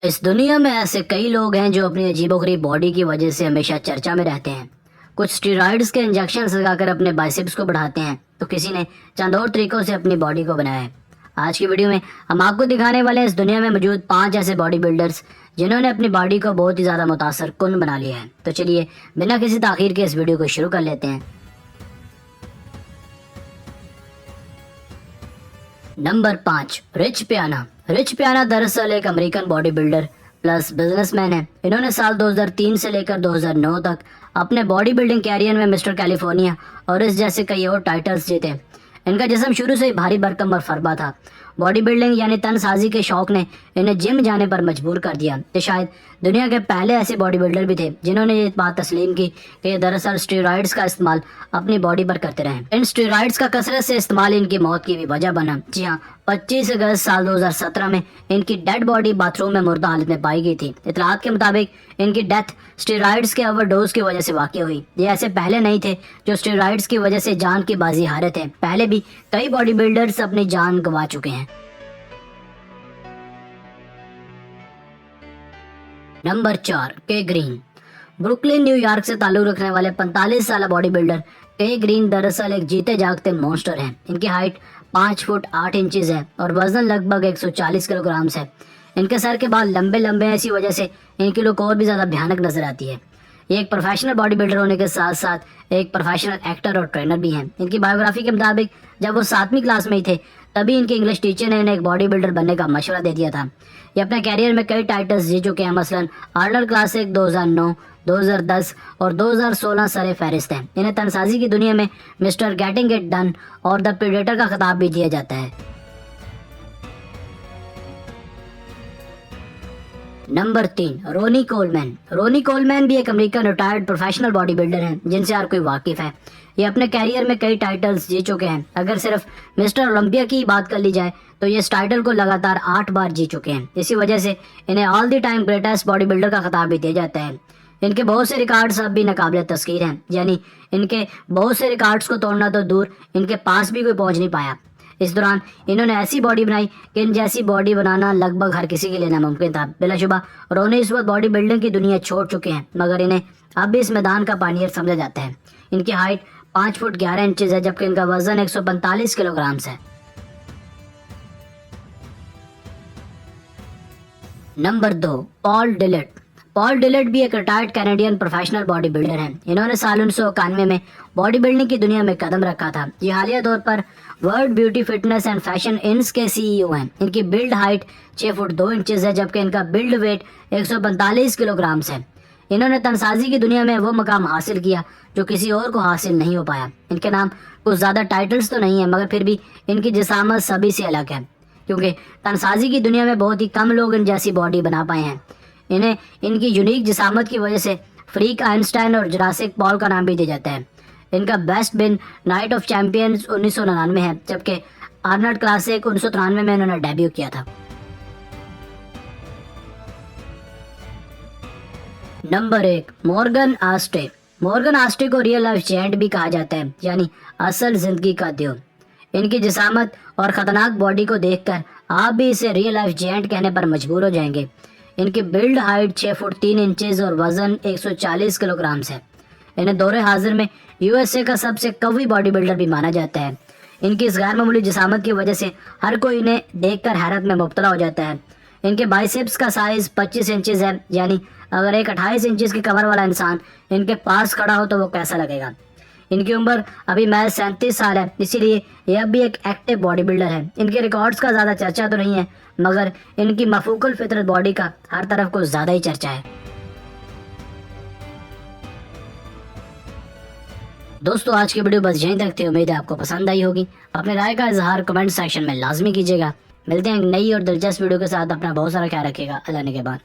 इस दुनिया में ऐसे कई लोग हैं जो अपनी अजीबोगरीब बॉडी की वजह से हमेशा चर्चा में रहते हैं। कुछ स्टेरॉइड्स के इंजेक्शन लगाकर अपने बाइसेप्स को बढ़ाते हैं, तो किसी ने चंद और तरीकों से अपनी बॉडी को बनाया है। आज की वीडियो में हम आपको दिखाने वाले हैं इस दुनिया में मौजूद 5 ऐसे बॉडी बिल्डर्स जिन्होंने अपनी बॉडी को बहुत ही ज़्यादा मुतासर कुन बना लिया है। तो चलिए बिना किसी ताखीर के इस वीडियो को शुरू कर लेते हैं। नंबर 5, रिच पियाना। रिच पियाना दरअसल एक American body builder plus businessman है। इन्होंने साल 2003 से लेकर 2009 तक अपने बॉडी बिल्डिंग कैरियर में मिस्टर कैलिफोर्निया और इस जैसे कई और टाइटल्स जीते। इनका जिस्म शुरू से ही भारी भरकम और फरबा था। बॉडी बिल्डिंग यानी तनसाजी के शौक ने इन्हें जिम जाने पर मजबूर कर दिया। ये शायद दुनिया के पहले ऐसे बॉडी बिल्डर भी थे जिन्होंने ये बात तस्लीम की कि ये दरअसल स्टेरॉइड्स का इस्तेमाल अपनी बॉडी पर करते रहे। इन स्टेरॉइड्स का कसरत से इस्तेमाल इनकी मौत की भी वजह बना। जी हाँ, 25 अगस्त साल 2017 में इनकी डेड बॉडी बाथरूम में मुर्दा हालत में पाई गई थी। इतलात के मुताबिक इनकी डेथ स्टेरॉइड्स के ओवरडोज की वजह से वाक़ई हुई। ये ऐसे पहले नहीं थे जो स्टेरॉइड्स की वजह से जान की बाजी हारे थे। पहले भी कई बॉडी बिल्डर्स अपनी जान गंवा चुके हैं। नंबर 4, के ग्रीन। ब्रुकलिन न्यूयॉर्क से ताल्लुक रखने वाले 45 साल बॉडी बिल्डर के ग्रीन दरअसल एक जीते जागते मॉन्स्टर हैं। इनकी हाइट 5 फुट 8 इंचेस है और वजन लगभग 140 किलोग्राम है। इनके सर के बाल लंबे लंबे हैं, इसी वजह से इनकी लुक और भी ज़्यादा भयानक नजर आती है। ये एक प्रोफेशनल बॉडी बिल्डर होने के साथ साथ एक प्रोफेशनल एक्टर और ट्रेनर भी हैं। इनकी बायोग्राफी के मुताबिक जब वो 7वीं क्लास में ही थे तभी इनके इंग्लिश टीचर ने इन्हें एक बॉडी बिल्डर बनने का मशवरा दे दिया था। ये अपने कैरियर में कई टाइटल्स जीत चुके हैं, मसलन आर्नल्ड क्लासिक 2009, 2010 और 2016 सरे फहरिस्त हैं। इन्हें तनसाजी की दुनिया में मिस्टर गेटिंग इट डन और द प्रेडेटर का खिताब भी दिया जाता है। Number 3, Ronnie Coleman. Ronnie Coleman भी एक American retired professional body builder हैं जिनसे हर कोई वाकिफ है। ये अपने कैरियर में कई टाइटल्स जीत चुके हैं। अगर सिर्फ मिस्टर ओलंपिया की बात कर ली जाए तो ये इस टाइटल को लगातार 8 बार जीत चुके हैं। इसी वजह से इन्हें all the time greatest body builder का खिताब भी दिया जाता है। इनके बहुत से रिकॉर्ड्स अब भी नाकाबिले तस्कीर हैं, यानी इनके बहुत से रिकॉर्ड्स को तोड़ना तो दूर, इनके पास भी कोई पहुंच नहीं पाया। इस दौरान इन्होंने ऐसी बॉडी बनाई कि इन जैसी बॉडी बनाना लगभग हर किसी के लिए नामुमकिन था। बिलाशुबा रोनी इस वक्त बॉडी बिल्डिंग की दुनिया छोड़ चुके हैं, मगर इन्हें अब भी इस मैदान का पानियर समझा जाता है। इनकी हाइट 5 फुट 11 इंचेस है, जबकि इनका वजन 145 किलोग्राम है। Number 2, Paul Dillett. Paul Dillett भी एक retired Canadian professional body builder हैं। इन्होंने साल 1991 में बॉडी बिल्डिंग की दुनिया में कदम रखा था। ये हालिया तौर पर world beauty fitness and fashion इंस के सीईओ हैं। इनकी बिल्ड हाइट 6 फुट 2 इंचेस है, जबकि इनका बिल्ड वेट 145 किलोग्राम है। इन्होंने तनसाजी की दुनिया में वो मकाम हासिल किया जो किसी और को हासिल नहीं हो पाया। इनके नाम कुछ ज़्यादा टाइटल्स तो नहीं है, मगर फिर भी इनकी जिसामत सभी से अलग है, क्योंकि तनसाजी की दुनिया में बहुत ही कम लोग इन जैसी बॉडी बना पाए हैं। इन्हें इनकी यूनिक जिसामत की वजह से फ्रीक आइंस्टाइन और जुरासिक पॉल का नाम भी दिया जाता है। इनका best win Night of Champions 1999 है, जबकि आर्नल्ड क्लासिक 1993 में इन्होंने डेब्यू किया था। Number 1, Morgan Astey. Morgan Astey को रियल लाइफ जेंट भी कहा जाता है, यानी असल जिंदगी का देव। इनकी जिसामत और खतरनाक बॉडी को देखकर आप भी इसे रियल लाइफ जेंट कहने पर मजबूर हो जाएंगे। इनकी बिल्ड हाइट 6 फुट 3 इंचेस और वजन 140 किलोग्राम है। इन्हें दौरे हाजिर में यूएसए का सबसे कवी बॉडी बिल्डर भी माना जाता है। इनकी इस गैर मामूली जिसामत की वजह से हर कोई इन्हें देखकर हैरत में मुब्तला हो जाता है। इनके बाइसेप्स का साइज 25 इंचेस है, यानी अगर एक 28 इंचेस की कमर वाला इंसान इनके पास खड़ा हो तो वो कैसा लगेगा। इनकी उम्र अभी महज 37 साल है, इसीलिए ये अब भी एक एक्टिव बॉडी बिल्डर है। इनके रिकॉर्ड्स का ज़्यादा चर्चा तो नहीं है, मगर इनकी मफूकल फितरत बॉडी का हर तरफ कुछ ज़्यादा ही चर्चा है। दोस्तों, आज की वीडियो बस यहीं तक थी। उम्मीद है आपको पसंद आई होगी। अपने राय का इजहार कमेंट सेक्शन में लाजमी कीजिएगा। मिलते हैं एक नई और दिलचस्प वीडियो के साथ। अपना बहुत सारा ख्याल रखिएगा। अल्लाह ने के बाद।